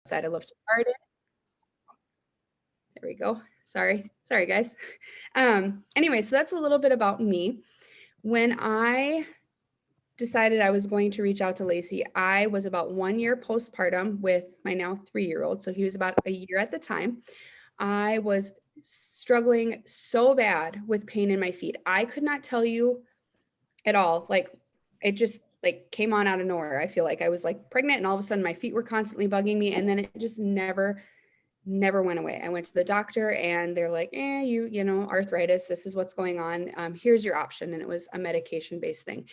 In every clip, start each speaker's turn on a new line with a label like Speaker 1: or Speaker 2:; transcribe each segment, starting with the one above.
Speaker 1: outside. I love to garden. There we go. Sorry guys. Anyway, so that's a little bit about me. When I decided I was going to reach out to Lacey, I was about 1 year postpartum with my now 3-year-old. So he was about a year at the time. I was struggling so bad with pain in my feet. I could not tell you at all. Like it just like came on out of nowhere. I feel like I was like pregnant and all of a sudden my feet were constantly bugging me and then it just never went away. I went to the doctor and they're like, you know, arthritis, this is what's going on. Here's your option. And it was a medication based thing.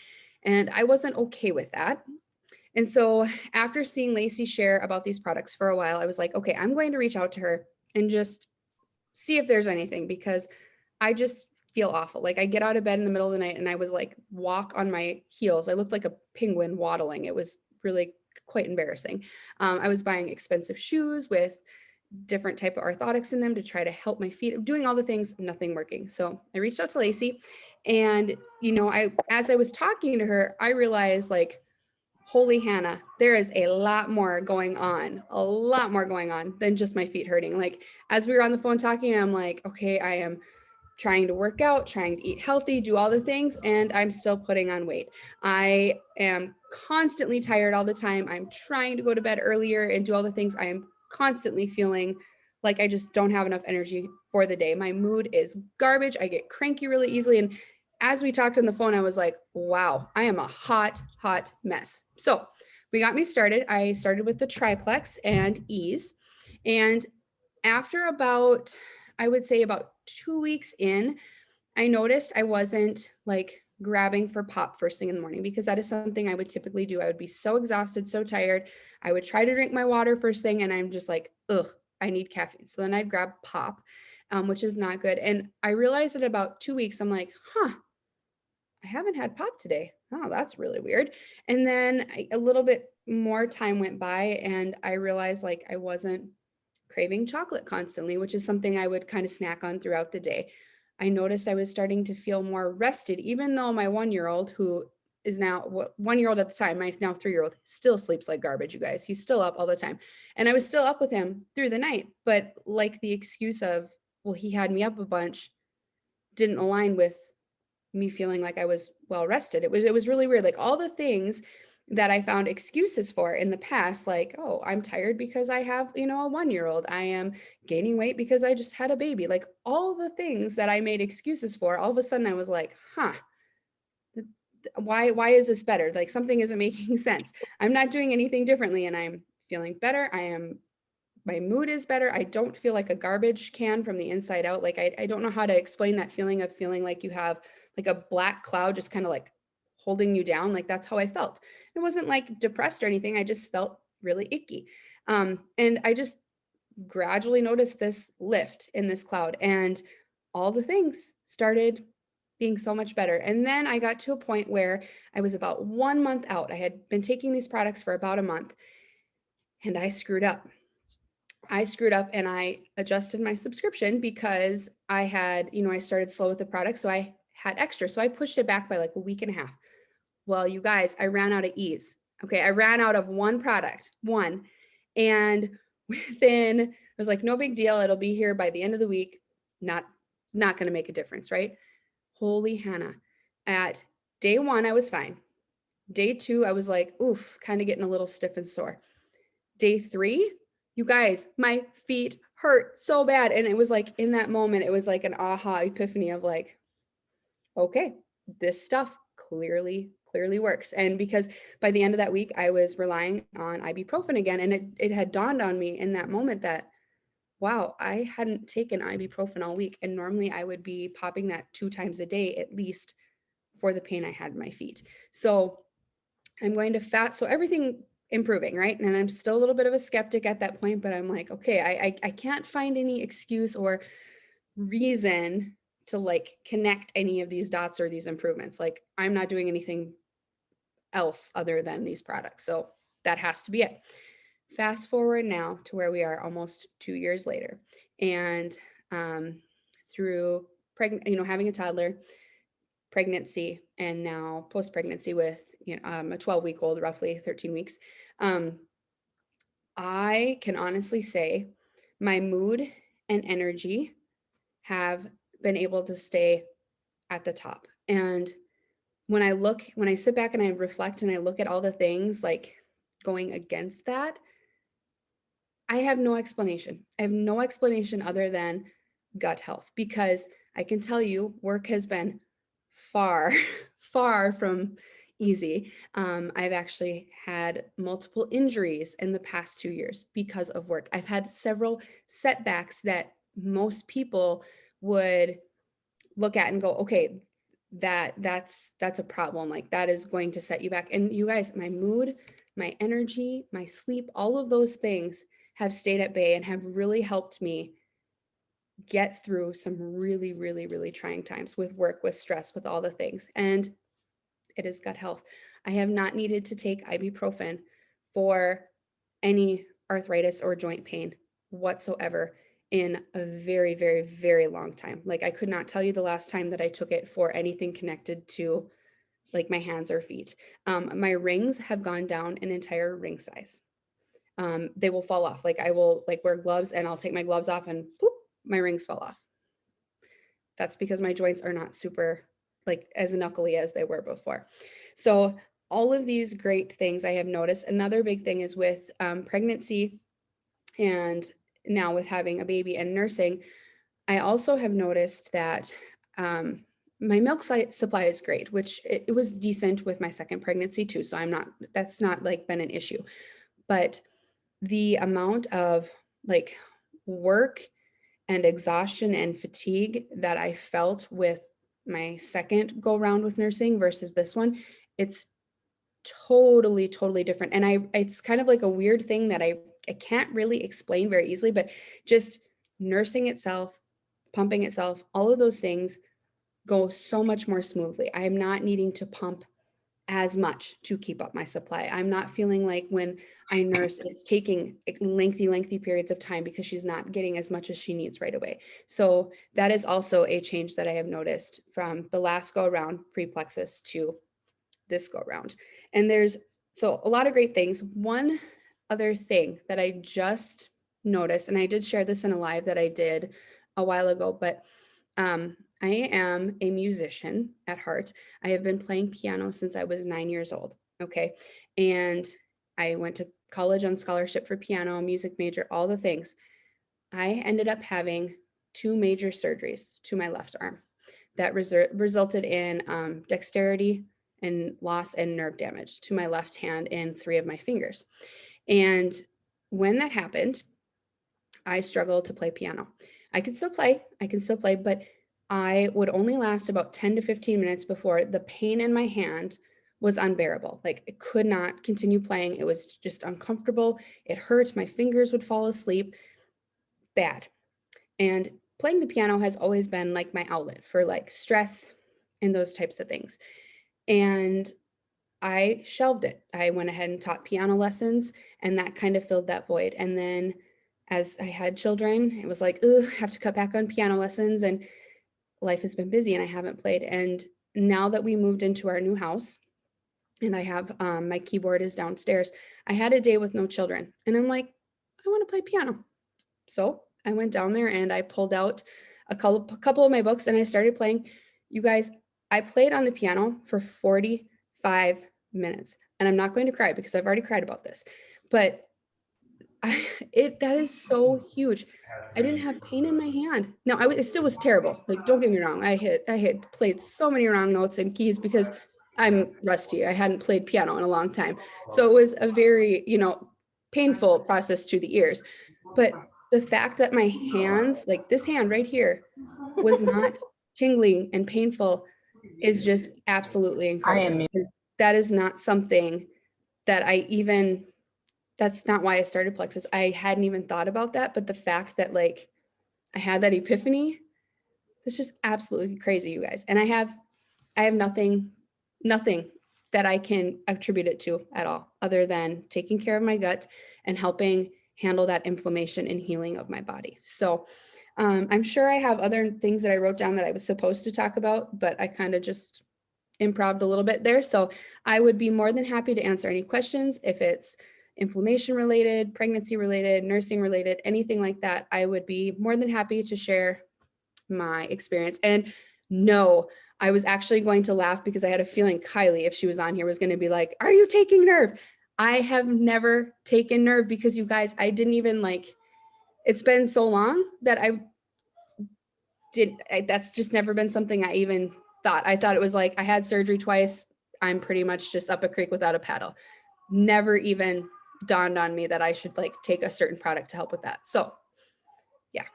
Speaker 1: And I wasn't okay with that. And so after seeing Lacey share about these products for a while, I was like, okay, I'm going to reach out to her and just see if there's anything because I just feel awful. Like I get out of bed in the middle of the night and I was like walk on my heels. I looked like a penguin waddling. It was really quite embarrassing. I was buying expensive shoes with different type of orthotics in them to try to help my feet, doing all the things, nothing working. So I reached out to Lacey and, you know, as I was talking to her, I realized like, holy Hannah, there is a lot more going on than just my feet hurting. Like as we were on the phone talking, I'm like, okay, I am trying to work out, trying to eat healthy, do all the things, and I'm still putting on weight. I am constantly tired all the time. I'm trying to go to bed earlier and do all the things. I am constantly feeling like I just don't have enough energy for the day. My mood is garbage. I get cranky really easily. And as we talked on the phone, I was like, wow, I am a hot mess. So we got me started. I started with the triplex and ease. And after about, I would say about 2 weeks in, I noticed I wasn't like grabbing for pop first thing in the morning because that is something I would typically do. I would be so exhausted, so tired. I would try to drink my water first thing and I'm just like, ugh, I need caffeine. So then I'd grab pop, which is not good. And I realized at about 2 weeks, I'm like, I haven't had pop today. Oh, that's really weird. And then a little bit more time went by and I realized like I wasn't craving chocolate constantly, which is something I would kind of snack on throughout the day. I noticed I was starting to feel more rested, even though my 1-year-old, who is now 1-year-old at the time, my now 3-year-old, still sleeps like garbage, you guys. He's still up all the time. And I was still up with him through the night. But like the excuse of, well, he had me up a bunch didn't align with me feeling like I was well rested. It was really weird. Like all the things that I found excuses for in the past, like, oh, I'm tired because I have, you know, a 1-year-old. I am gaining weight because I just had a baby. Like all the things that I made excuses for, all of a sudden I was like, why is this better? Like something isn't making sense. I'm not doing anything differently and I'm feeling better. My mood is better. I don't feel like a garbage can from the inside out. Like I don't know how to explain that feeling of feeling like you have like a black cloud just kind of like holding you down. Like that's how I felt. It wasn't like depressed or anything. I just felt really icky. And I just gradually noticed this lift in this cloud and all the things started being so much better. And then I got to a point where I was about 1 month out. I had been taking these products for about a month and I screwed up. And I adjusted my subscription because I had, you know, I started slow with the product. So I had extra. So I pushed it back by like a week and a half. Well, you guys, I ran out of ease. Okay. I ran out of one product, one. And within, it was like, no big deal. It'll be here by the end of the week. Not going to make a difference. Right. Holy Hannah. At day one, I was fine. Day two, I was like, oof, kind of getting a little stiff and sore. Day three, you guys, my feet hurt so bad. And it was like in that moment, it was like an aha epiphany of like, okay, this stuff clearly works. And because by the end of that week, I was relying on ibuprofen again. And it had dawned on me in that moment that, wow, I hadn't taken ibuprofen all week. And normally I would be popping that 2 times a day, at least for the pain I had in my feet. So I'm going to so everything improving, right? And I'm still a little bit of a skeptic at that point, but I'm like, okay, I can't find any excuse or reason to like connect any of these dots or these improvements. Like I'm not doing anything else other than these products. So that has to be it. Fast forward now to where we are almost 2 years later. And through having a toddler, pregnancy, and now post-pregnancy with a 12-week-old, roughly 13 weeks. I can honestly say my mood and energy have been able to stay at the top. And when I sit back and I reflect and I look at all the things like going against that, I have no explanation. I have no explanation other than gut health, because I can tell you work has been far, far from easy. I've actually had multiple injuries in the past 2 years because of work. I've had several setbacks that most people would look at and go, okay, that's a problem. Like that is going to set you back. And you guys, my mood, my energy, my sleep, all of those things have stayed at bay and have really helped me get through some really, really, really trying times with work, with stress, with all the things. And it is gut health. I have not needed to take ibuprofen for any arthritis or joint pain whatsoever in a very, very, very long time. Like I could not tell you the last time that I took it for anything connected to like my hands or feet. My rings have gone down an entire ring size. They will fall off. Like I will like wear gloves and I'll take my gloves off and boop, my rings fall off. That's because my joints are not super like as knuckly as they were before. So all of these great things I have noticed. Another big thing is with pregnancy and now with having a baby and nursing, I also have noticed that my milk supply is great, which it was decent with my second pregnancy too. So that's not like been an issue, but the amount of like work and exhaustion and fatigue that I felt with my second go round with nursing versus this one, it's totally, totally different. And it's kind of like a weird thing that I can't really explain very easily, but just nursing itself, pumping itself, all of those things go so much more smoothly. I am not needing to pump as much to keep up my supply. I'm not feeling like when I nurse, it's taking lengthy periods of time because she's not getting as much as she needs right away. So that is also a change that I have noticed from the last go around pre-plexus to this go around. And there's so a lot of great things. One other thing that I just noticed, and I did share this in a live that I did a while ago, but I am a musician at heart. I have been playing piano since I was 9 years old. Okay. And I went to college on scholarship for piano, music major, all the things. I ended up having 2 major surgeries to my left arm that resulted in dexterity and loss and nerve damage to my left hand and 3 of my fingers. And when that happened, I struggled to play piano. I can still play, but I would only last about 10 to 15 minutes before the pain in my hand was unbearable. Like I could not continue playing. It was just uncomfortable. It hurt. My fingers would fall asleep. Bad. And playing the piano has always been like my outlet for like stress and those types of things. And I shelved it. I went ahead and taught piano lessons, and that kind of filled that void. And then as I had children, it was like, I have to cut back on piano lessons, and life has been busy and I haven't played. And now that we moved into our new house and I have my keyboard is downstairs, I had a day with no children and I'm like, I want to play piano. So I went down there and I pulled out a couple of my books and I started playing. You guys, I played on the piano for 45 minutes, and I'm not going to cry because I've already cried about this, but that is so huge. I didn't have pain in my hand. No, it still was terrible. Like, don't get me wrong. I had played so many wrong notes and keys because I'm rusty. I hadn't played piano in a long time. So it was a very, painful process to the ears. But the fact that my hands, like this hand right here, was not tingling and painful is just absolutely incredible. That is not something that that's not why I started Plexus. I hadn't even thought about that, but the fact that like I had that epiphany, it's just absolutely crazy, you guys. And I have nothing that I can attribute it to at all, other than taking care of my gut and helping handle that inflammation and healing of my body. So I'm sure I have other things that I wrote down that I was supposed to talk about, but I kind of just improv'd a little bit there. So I would be more than happy to answer any questions. If it's inflammation related, pregnancy related, nursing related, anything like that, I would be more than happy to share my experience. And no, I was actually going to laugh because I had a feeling Kylie, if she was on here, was going to be like, are you taking Nerve? I have never taken Nerve because you guys, I didn't even like, it's been so long that that's just never been something I even thought. I thought it was like, I had surgery twice. I'm pretty much just up a creek without a paddle. Never even dawned on me that I should like take a certain product to help with that. So yeah.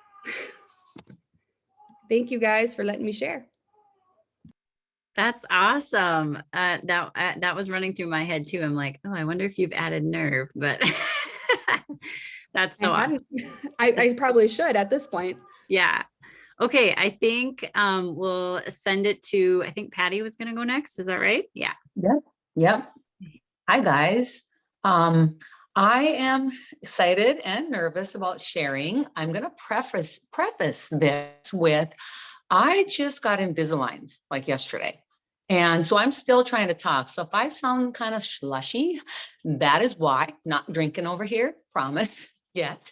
Speaker 1: Thank you guys for letting me share.
Speaker 2: That's awesome. That was running through my head too. I'm like, oh, I wonder if you've added Nerve, but that's so awesome.
Speaker 1: I probably should at this point.
Speaker 2: Yeah. Okay. I think we'll send it to, I think Patti was going to go next. Is that right? Yeah.
Speaker 3: Yep. Hi guys. I am excited and nervous about sharing. I'm going to preface this with, I just got Invisalign like yesterday. And so I'm still trying to talk. So if I sound kind of slushy, that is why. Not drinking over here, promise yet.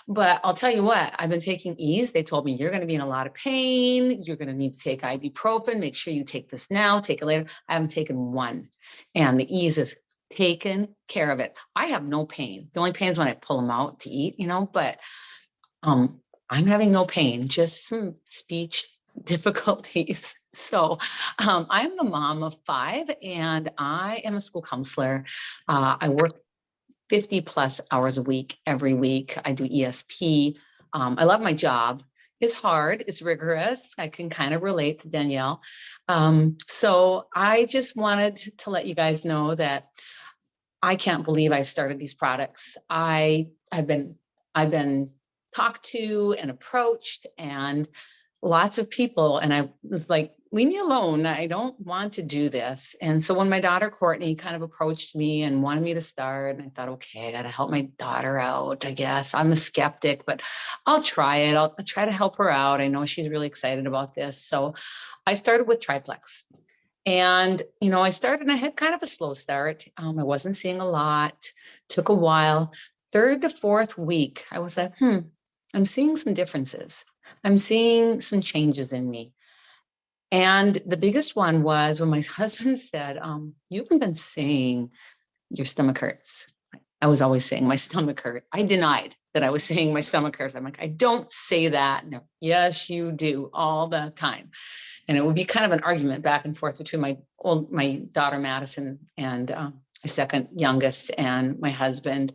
Speaker 3: But I'll tell you what, I've been taking Ease. They told me you're going to be in a lot of pain. You're going to need to take ibuprofen. Make sure you take this now, take it later. I haven't taken one. And the Ease is taken care of it. I have no pain. The only pain is when I pull them out to eat, but I'm having no pain, just some speech difficulties. So I'm the mom of 5 and I am a school counselor. I work 50 plus hours a week, every week. I do ESP. I love my job. It's hard. It's rigorous. I can kind of relate to Danielle. So I just wanted to let you guys know that I can't believe I started these products. I've been talked to and approached and lots of people. And I was like, leave me alone. I don't want to do this. And so when my daughter, Courtney, kind of approached me and wanted me to start, and I thought, okay, I got to help my daughter out, I guess. I'm a skeptic, but I'll try it. I'll try to help her out. I know she's really excited about this. So I started with Triplex. And, I started and I had kind of a slow start. I wasn't seeing a lot, took a while. 3rd to 4th week, I was like, I'm seeing some differences. I'm seeing some changes in me. And the biggest one was when my husband said, you haven't been saying your stomach hurts. I was always saying my stomach hurt. I denied that I was saying my stomach hurts. I'm like, I don't say that. No, yes, you do all the time. And it would be kind of an argument back and forth between my daughter, Madison, and my second youngest and my husband.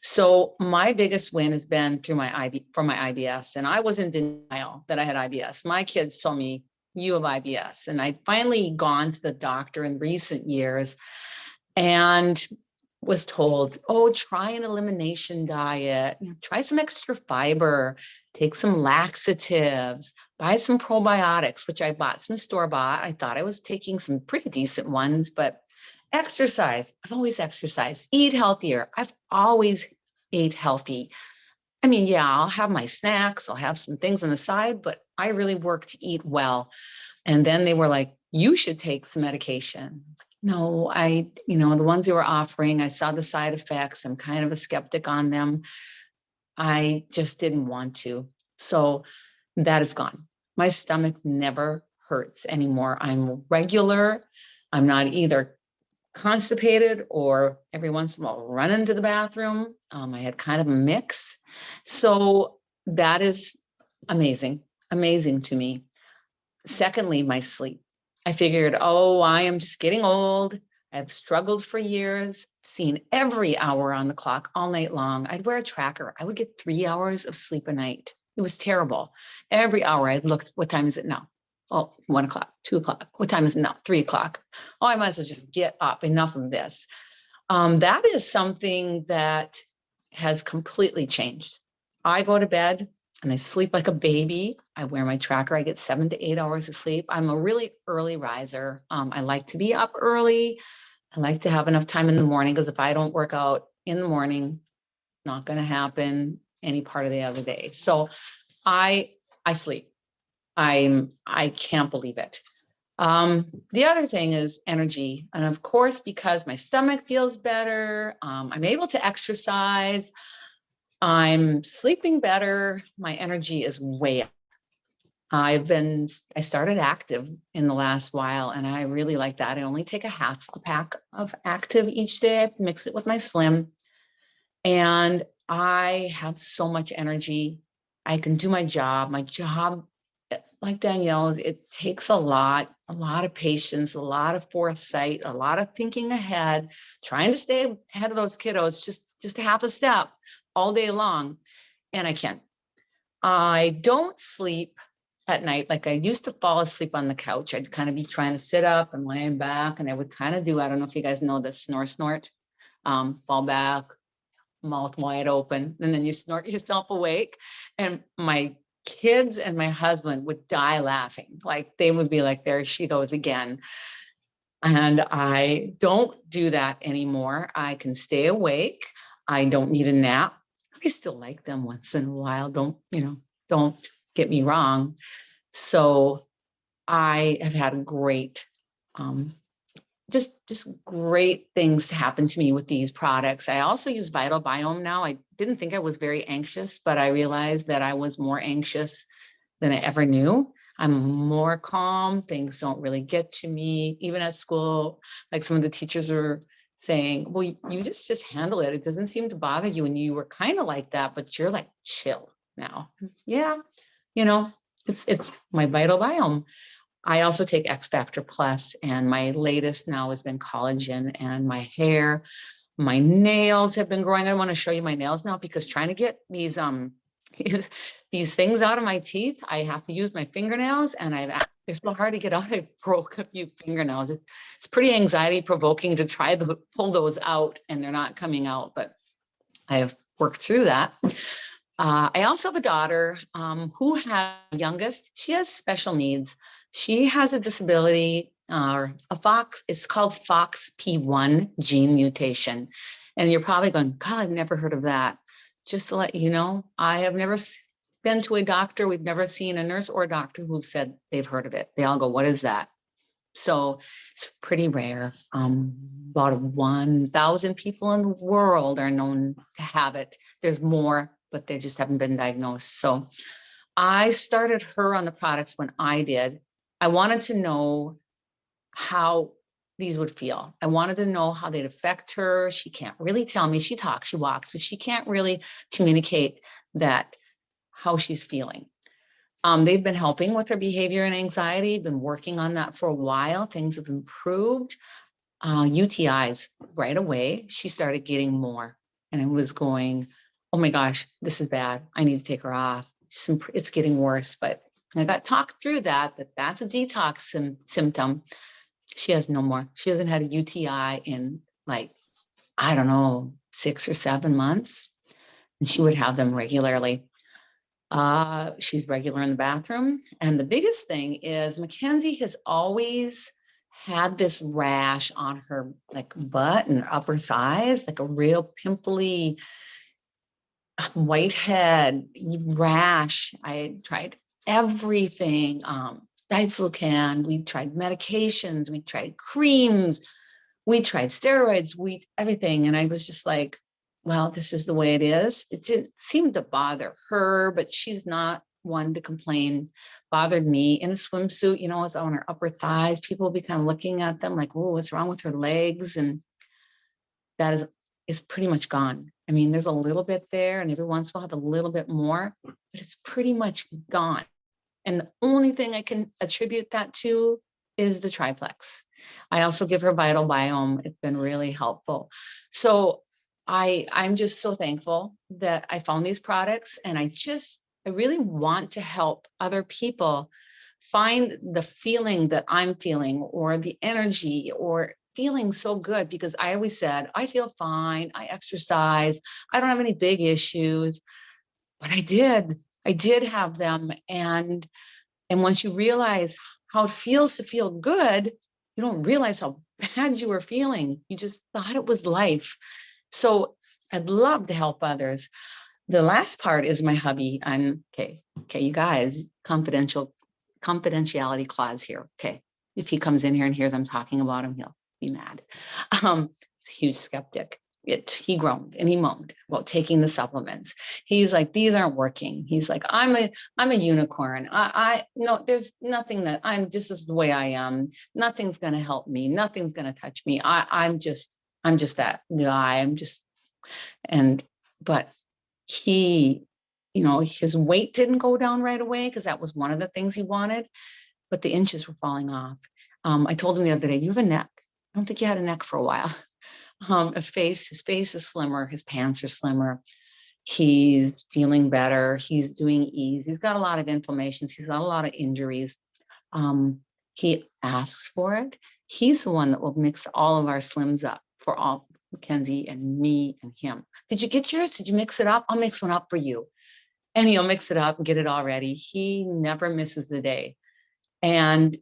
Speaker 3: So my biggest win has been through my IBS. And I was in denial that I had IBS. My kids told me, you have IBS. And I'd finally gone to the doctor in recent years and was told, oh, try an elimination diet, try some extra fiber, take some laxatives, buy some probiotics, which I bought some store-bought. I thought I was taking some pretty decent ones, but exercise. I've always exercised. Eat healthier. I've always ate healthy. I mean, yeah, I'll have my snacks. I'll have some things on the side, but I really work to eat well. And then they were like, you should take some medication. No, the ones they were offering, I saw the side effects. I'm kind of a skeptic on them. I just didn't want to. So that is gone. My stomach never hurts anymore. I'm regular. I'm not either constipated or every once in a while run into the bathroom. I had kind of a mix. So that is amazing to me. Secondly, my sleep. I figured, I am just getting old. I've struggled for years, seen every hour on the clock all night long. I'd wear a tracker. I would get 3 hours of sleep a night. It was terrible. Every hour I'd look, what time is it now? Oh, 1 o'clock, 2 o'clock. What time is it now? 3 o'clock. Oh, I might as well just get up. Enough of this. That is something that has completely changed. I go to bed and I sleep like a baby. I wear my tracker. I get 7 to 8 hours of sleep. I'm a really early riser. I like to be up early. I like to have enough time in the morning because if I don't work out in the morning, not going to happen any part of the other day. So I sleep. I can't believe it. The other thing is energy. And of course, because my stomach feels better, I'm able to exercise, I'm sleeping better, my energy is way up. I started active in the last while, and I really like that. I only take a half a pack of active each day. I mix it with my Slim, and I have so much energy. I can do my job. My job, like Danielle, it takes a lot of patience, a lot of foresight, a lot of thinking ahead, trying to stay ahead of those kiddos, just a half a step all day long. And I can't. I don't sleep at night. Like I used to fall asleep on the couch. I'd kind of be trying to sit up and laying back, and I would kind of do, I don't know if you guys know this, snort, fall back, mouth wide open, and then you snort yourself awake. And my kids and my husband would die laughing. Like they would be like, there she goes again. And I don't do that anymore. I can stay awake. I don't need a nap. I still like them once in a while. Don't get me wrong. So I have had great, just great things to happen to me with these products. I also use Vital Biome now. I didn't think I was very anxious, but I realized that I was more anxious than I ever knew. I'm more calm. Things don't really get to me. Even at school, like some of the teachers were saying, well, you just handle it. It doesn't seem to bother you. And you were kind of like that, but you're like chill now. Yeah. It's my Vital Biome. I also take X Factor Plus, and my latest now has been collagen, and my hair, my nails have been growing. I want to show you my nails now, because trying to get these these things out of my teeth, I have to use my fingernails, and they're so hard to get out. I broke a few fingernails. It's pretty anxiety provoking to try to pull those out, and they're not coming out, but I have worked through that. I also have a daughter who has youngest. She has special needs. She has a disability, or it's called FOXP1 gene mutation. And you're probably going, God, I've never heard of that. Just to let you know, I have never been to a doctor. We've never seen a nurse or a doctor who've said they've heard of it. They all go, what is that? So it's pretty rare. About 1,000 people in the world are known to have it. There's more, but they just haven't been diagnosed. So I started her on the products when I did. I wanted to know how these would feel. I wanted to know how they'd affect her. She can't really tell me. She talks, she walks, but she can't really communicate how she's feeling. They've been helping with her behavior and anxiety, been working on that for a while. Things have improved. UTIs, right away, she started getting more. And I was going, oh my gosh, this is bad. I need to take her off. It's getting worse. But I got talked through that's a detox symptom. She has no more. She hasn't had a UTI in like, I don't know, 6 or 7 months. And she would have them regularly. She's regular in the bathroom. And the biggest thing is Mackenzie has always had this rash on her like butt and upper thighs, like a real pimply whitehead rash. I tried everything, diflucan, we tried medications, we tried creams, we tried steroids, everything. And I was just like, well, this is the way it is. It didn't seem to bother her, but she's not one to complain. Bothered me in a swimsuit, it's on her upper thighs. People will be kind of looking at them like, oh, what's wrong with her legs? And that is pretty much gone. I mean, there's a little bit there, and every once in a while have a little bit more, but it's pretty much gone. And the only thing I can attribute that to is the triplex. I also give her Vital Biome. It's been really helpful. So I'm just so thankful that I found these products, and I really want to help other people find the feeling that I'm feeling, or the energy, or feeling so good, because I always said, I feel fine. I exercise. I don't have any big issues, but I did have them. And once you realize how it feels to feel good, you don't realize how bad you were feeling. You just thought it was life. So I'd love to help others. The last part is my hubby. Okay, you guys, confidentiality clause here. Okay, if he comes in here and hears I'm talking about him, he'll be mad. Huge skeptic. He groaned and he moaned about taking the supplements. He's like, these aren't working. He's like, I'm a unicorn. I no, there's nothing that I'm just as the way I am. Nothing's going to help me. Nothing's going to touch me. I'm just that guy. But he, his weight didn't go down right away because that was one of the things he wanted, but the inches were falling off. I told him the other day, you have a neck. I don't think you had a neck for a while. His face is slimmer. His pants are slimmer. He's feeling better. He's doing ease. He's got a lot of inflammations. He's got a lot of injuries. He asks for it. He's the one that will mix all of our slims up for all Mackenzie and me and him. Did you get yours? Did you mix it up? I'll mix one up for you. And he'll mix it up and get it all ready. He never misses the day. And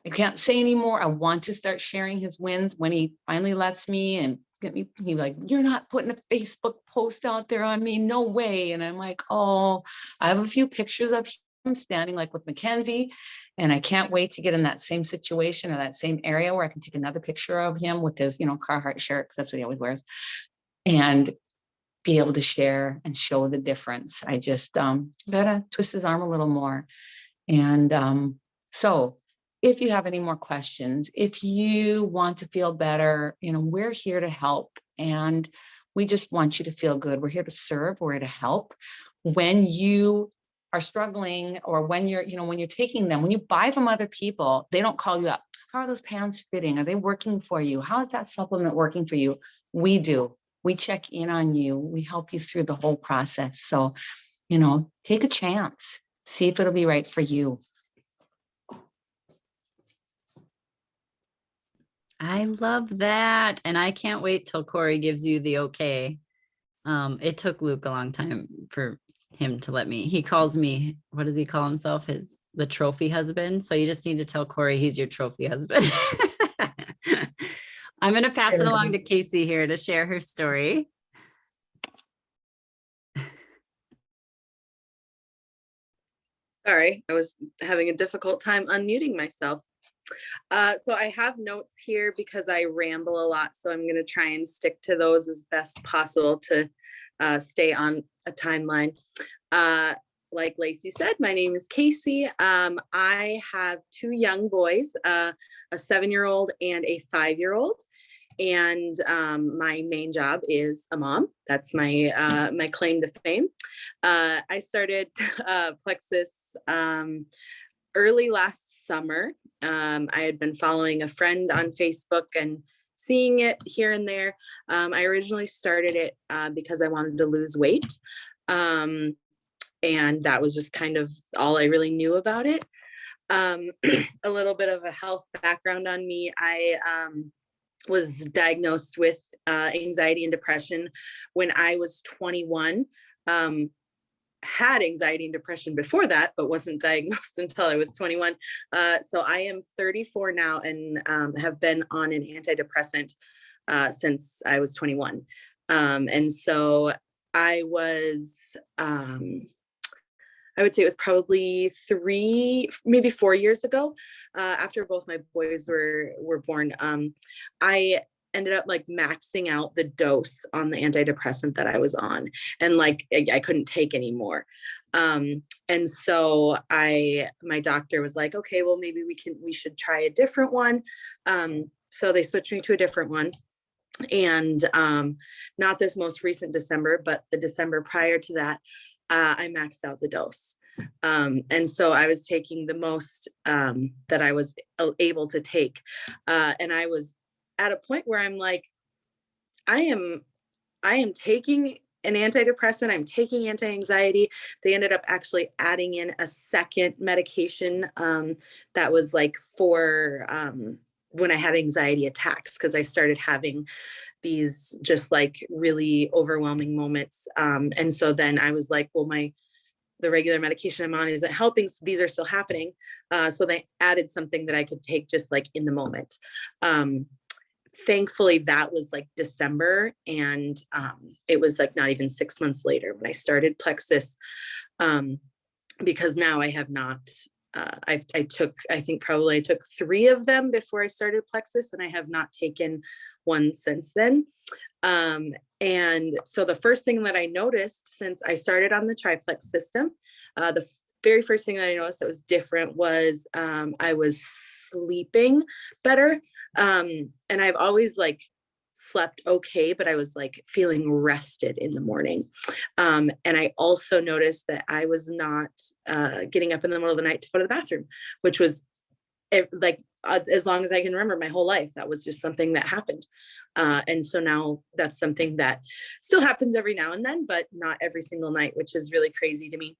Speaker 3: I can't say anymore. I want to start sharing his wins when he finally lets me and get me. He's like, you're not putting a Facebook post out there on me. No way. And I'm like, oh, I have a few pictures of him standing like with Mackenzie. And I can't wait to get in that same situation or that same area where I can take another picture of him with his, Carhartt shirt, because that's what he always wears, and be able to share and show the difference. I just gotta twist his arm a little more. And so if you have any more questions, if you want to feel better, we're here to help. And we just want you to feel good. We're here to serve. We're here to help. When you are struggling, or when you're taking them, when you buy from other people, they don't call you up. How are those pants fitting? Are they working for you? How is that supplement working for you? We do. We check in on you. We help you through the whole process. So, take a chance. See if it'll be right for you.
Speaker 2: I love that. And I can't wait till Corey gives you the okay. It took Luke a long time for him to let me. He calls me, what does he call himself? The trophy husband. So you just need to tell Corey he's your trophy husband. I'm going to pass it along to Casey here to share her story.
Speaker 4: Sorry, I was having a difficult time unmuting myself. So I have notes here because I ramble a lot. So I'm going to try and stick to those as best possible to stay on a timeline. Like Lacey said, my name is Casey. I have two young boys, a 7-year-old and a 5-year-old. And my main job is a mom. That's my my claim to fame. I started Plexus early last summer. I had been following a friend on Facebook and seeing it here and there. I originally started it because I wanted to lose weight. And that was just kind of all I really knew about it. A little bit of a health background on me. I was diagnosed with anxiety and depression when I was 21. Had anxiety and depression before that, but wasn't diagnosed until I was 21. So I am 34 now and have been on an antidepressant since I was 21. And so I was, I would say it was probably 3, maybe 4 years ago, after both my boys were born. I ended up like maxing out the dose on the antidepressant that I was on, and like I couldn't take anymore. And so my doctor was like, okay, well maybe we should try a different one. So they switched me to a different one. And not this most recent December, but the December prior to that, I maxed out the dose. And so I was taking the most that I was able to take. And I was at a point where I'm like, I am taking an antidepressant, I'm taking anti-anxiety. They ended up actually adding in a second medication that was like for when I had anxiety attacks, because I started having these just like really overwhelming moments. And so then I was like, well, the regular medication I'm on isn't helping. So these are still happening. So they added something that I could take just like in the moment. Thankfully that was like December, and it was like not even 6 months later when I started Plexus, because now I have not I think probably I took 3 of them before I started Plexus, and I have not taken one since then. And so the first thing that I noticed since I started on the triplex system, the very first thing that I noticed that was different was I was sleeping better. And I've always like slept okay, but I was like feeling rested in the morning. And I also noticed that I was not getting up in the middle of the night to go to the bathroom, which was as long as I can remember my whole life, that was just something that happened. And so now that's something that still happens every now and then, but not every single night, which is really crazy to me.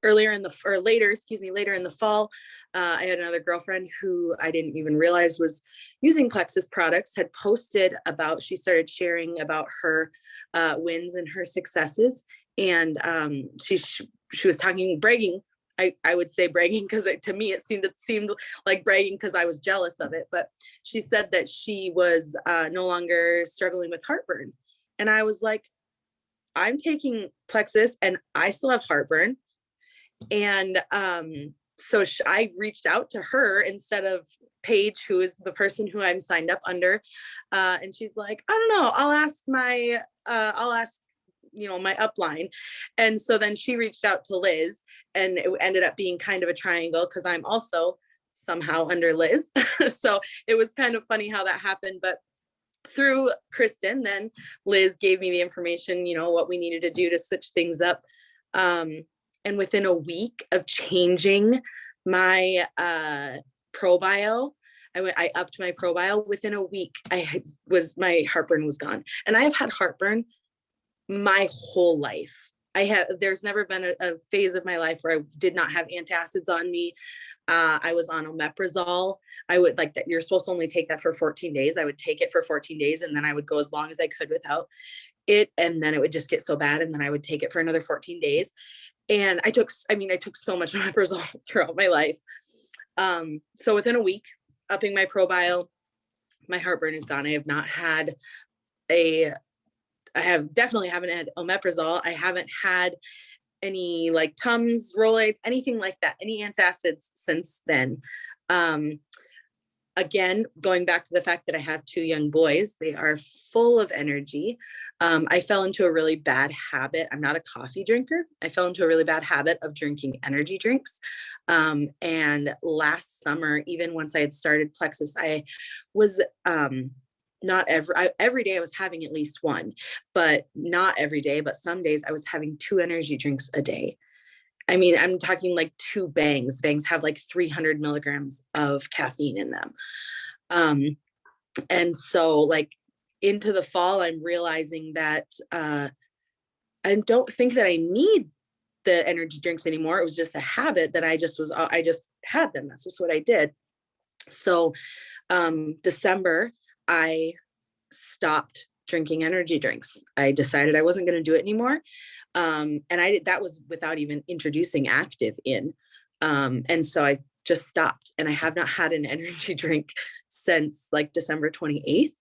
Speaker 4: Later in the fall, I had another girlfriend who I didn't even realize was using Plexus products, had posted about, she started sharing about her wins and her successes. And she was bragging. I would say bragging because to me it seemed like bragging because I was jealous of it. But she said that she was no longer struggling with heartburn. And I was like, I'm taking Plexus and I still have heartburn. And so I reached out to her instead of Paige, who is the person who I'm signed up under. And she's like, I don't know, I'll ask my upline. And so then she reached out to Liz, and it ended up being kind of a triangle because I'm also somehow under Liz. So it was kind of funny how that happened. But through Kristen, then Liz gave me the information, what we needed to do to switch things up. And within a week of changing my ProBio, I upped my ProBio. Within a week, my heartburn was gone. And I have had heartburn my whole life. There's never been a phase of my life where I did not have antacids on me. I was on omeprazole. I would like that. You're supposed to only take that for 14 days. I would take it for 14 days and then I would go as long as I could without it. And then it would just get so bad. And then I would take it for another 14 days. And I took so much omeprazole throughout my life. So within a week, upping my ProBio, my heartburn is gone. I definitely haven't had omeprazole. I haven't had any like Tums, Rolaids, anything like that, any antacids since then. Again, going back to the fact that I have 2 young boys, they are full of energy. I fell into a really bad habit. I'm not a coffee drinker. I fell into a really bad habit of drinking energy drinks. And last summer, even once I had started Plexus, I was every day I was having at least one, but not every day, but some days I was having 2 energy drinks a day. I mean, I'm talking like 2 bangs. Bangs have like 300 milligrams of caffeine in them. And so like into the fall, I'm realizing that I don't think that I need the energy drinks anymore. It was just a habit that I just had them. That's just what I did. So December, I stopped drinking energy drinks. I decided I wasn't going to do it anymore. And that was without even introducing active in. And so I just stopped, and I have not had an energy drink since like December 28th.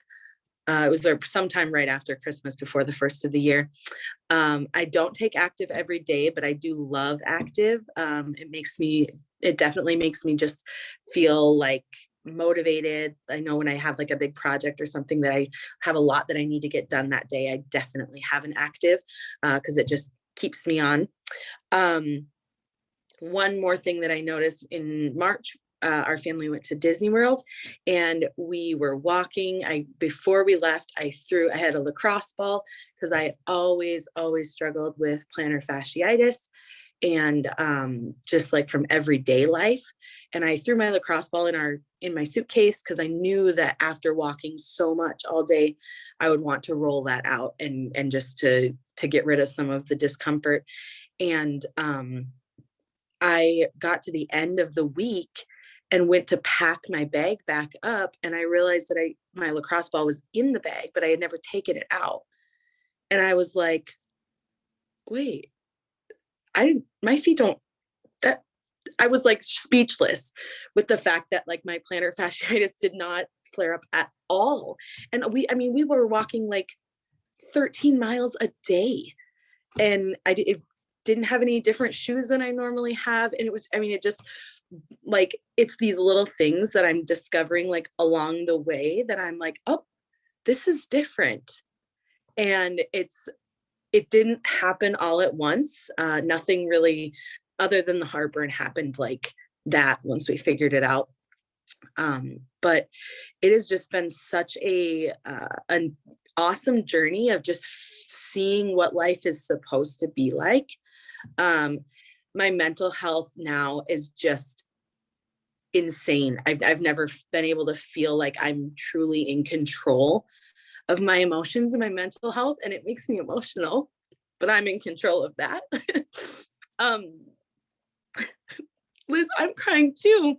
Speaker 4: It was sometime right after Christmas, before the first of the year. I don't take active every day, but I do love active. It definitely makes me just feel like motivated. I know when I have like a big project or something that I have a lot that I need to get done that day, I definitely have an active because it just keeps me on. One more thing that I noticed in March, our family went to Disney World and we were walking. Before we left, I had a lacrosse ball because I always struggled with plantar fasciitis and just like from everyday life. And I threw my lacrosse ball in my suitcase because I knew that after walking so much all day, I would want to roll that out and just to get rid of some of the discomfort. And I got to the end of the week and went to pack my bag back up, and I realized that my lacrosse ball was in the bag, but I had never taken it out. And I was like, wait, my feet don't, that, I was like speechless with the fact that like my plantar fasciitis did not flare up at all. And we were walking like 13 miles a day, and didn't have any different shoes than I normally have. And it was, I mean, it just like, it's these little things that I'm discovering like along the way that I'm like, oh, this is different. And it didn't happen all at once. Nothing really other than the heartburn happened like that once we figured it out. But it has just been such an awesome journey of just seeing what life is supposed to be like. My mental health now is just insane. I've never been able to feel like I'm truly in control of my emotions and my mental health, and it makes me emotional, but I'm in control of that. Liz, I'm crying too.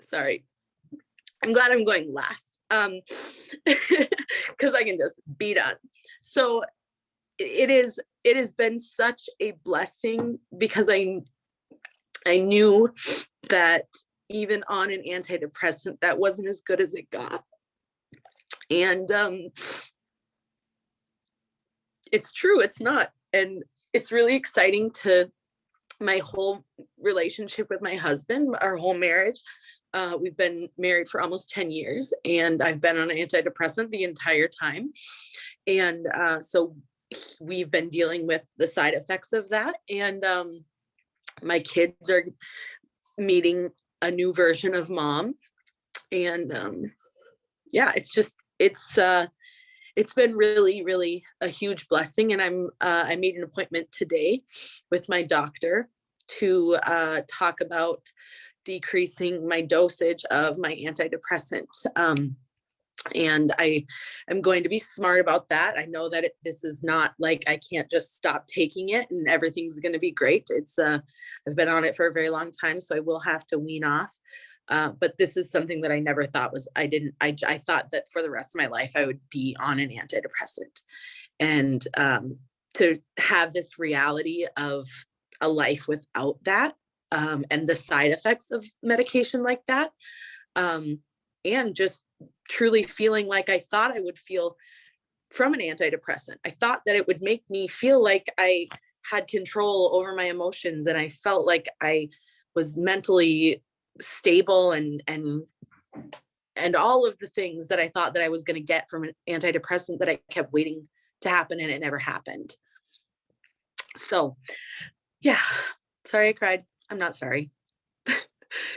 Speaker 4: Sorry. I'm glad I'm going last. Because I can just beat on. So it has been such a blessing, because I knew that even on an antidepressant, that wasn't as good as it got. And it's true, it's not. And it's really exciting to my whole relationship with my husband, our whole marriage. We've been married for almost 10 years, and I've been on an antidepressant the entire time. And so we've been dealing with the side effects of that. And my kids are meeting a new version of mom. And yeah, it's been really, really a huge blessing. And I made an appointment today with my doctor to talk about decreasing my dosage of my antidepressant. And I am going to be smart about that. I know that this is not like, I can't just stop taking it and everything's going to be great. It's I've been on it for a very long time, so I will have to wean off. But this is something that I never thought was, I thought that for the rest of my life, I would be on an antidepressant. And to have this reality of a life without that, and the side effects of medication like that, and just truly feeling like I thought I would feel from an antidepressant. I thought that it would make me feel like I had control over my emotions, and I felt like I was mentally stable and all of the things that I thought that I was going to get from an antidepressant that I kept waiting to happen, and it never happened. So yeah, sorry I cried. I'm not sorry.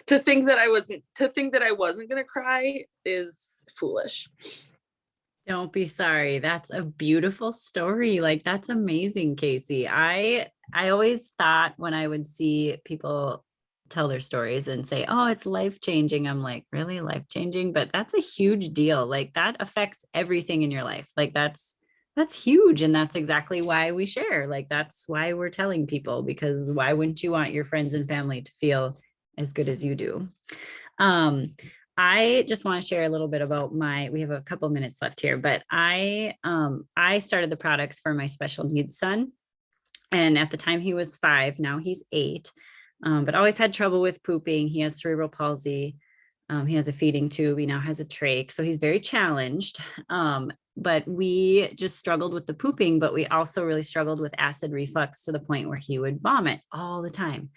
Speaker 4: To think that I wasn't going to cry is foolish.
Speaker 2: Don't be sorry. That's a beautiful story. Like, that's amazing, Casey. I always thought when I would see people tell their stories and say, oh, it's life-changing, I'm like, really life-changing? But that's a huge deal. Like, that affects everything in your life. Like, that's huge. And that's exactly why we share. Like, that's why we're telling people, because why wouldn't you want your friends and family to feel as good as you do? I just want to share a little bit about we have a couple minutes left here, but I started the products for my special needs son. And at the time he was 5, now he's 8, but always had trouble with pooping. He has cerebral palsy. He has a feeding tube. He now has a trach. So he's very challenged. But we just struggled with the pooping, but we also really struggled with acid reflux to the point where he would vomit all the time.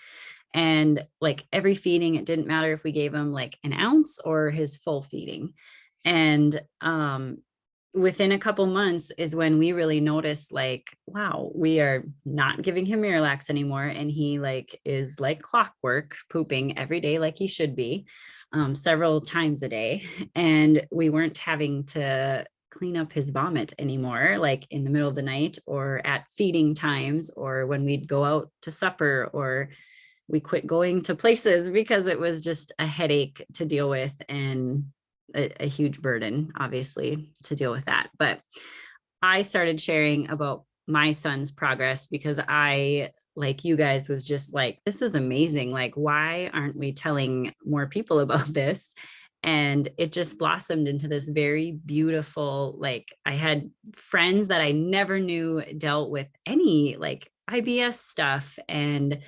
Speaker 2: And like every feeding, it didn't matter if we gave him like an ounce or his full feeding. And within a couple months is when we really noticed, like, wow, we are not giving him Miralax anymore. And he like is like clockwork pooping every day, like he should be, several times a day. And we weren't having to clean up his vomit anymore, like in the middle of the night or at feeding times, or when we'd go out to supper, or we quit going to places because it was just a headache to deal with and a huge burden, obviously, to deal with that. But I started sharing about my son's progress because I, like you guys, was just like, this is amazing. Like, why aren't we telling more people about this? And it just blossomed into this very beautiful, like, I had friends that I never knew dealt with any like IBS stuff and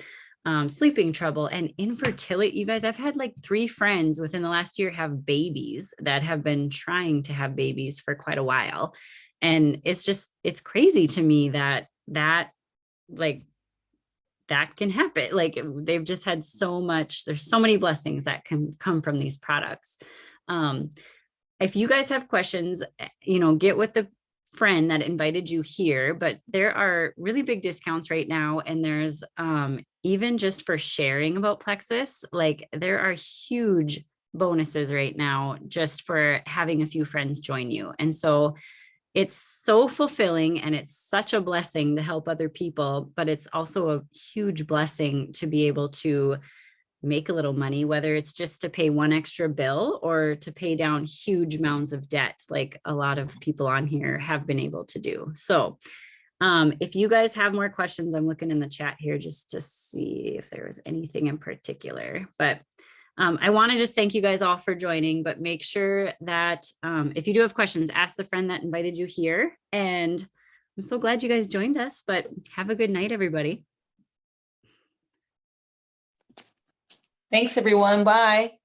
Speaker 2: sleeping trouble and infertility. You guys, I've had like 3 friends within the last year have babies that have been trying to have babies for quite a while. And it's crazy to me that that, like, that can happen. Like, they've just had so much, there's so many blessings that can come from these products. If you guys have questions, get with the friend that invited you here, but there are really big discounts right now. And there's even just for sharing about Plexus, like there are huge bonuses right now just for having a few friends join you. And so it's so fulfilling and it's such a blessing to help other people, but it's also a huge blessing to be able to make a little money, whether it's just to pay one extra bill or to pay down huge amounts of debt, like a lot of people on here have been able to do. So if you guys have more questions, I'm looking in the chat here just to see if there was anything in particular, but I want to just thank you guys all for joining, but make sure that if you do have questions, ask the friend that invited you here. And I'm so glad you guys joined us, but have a good night, everybody.
Speaker 3: Thanks, everyone. Bye.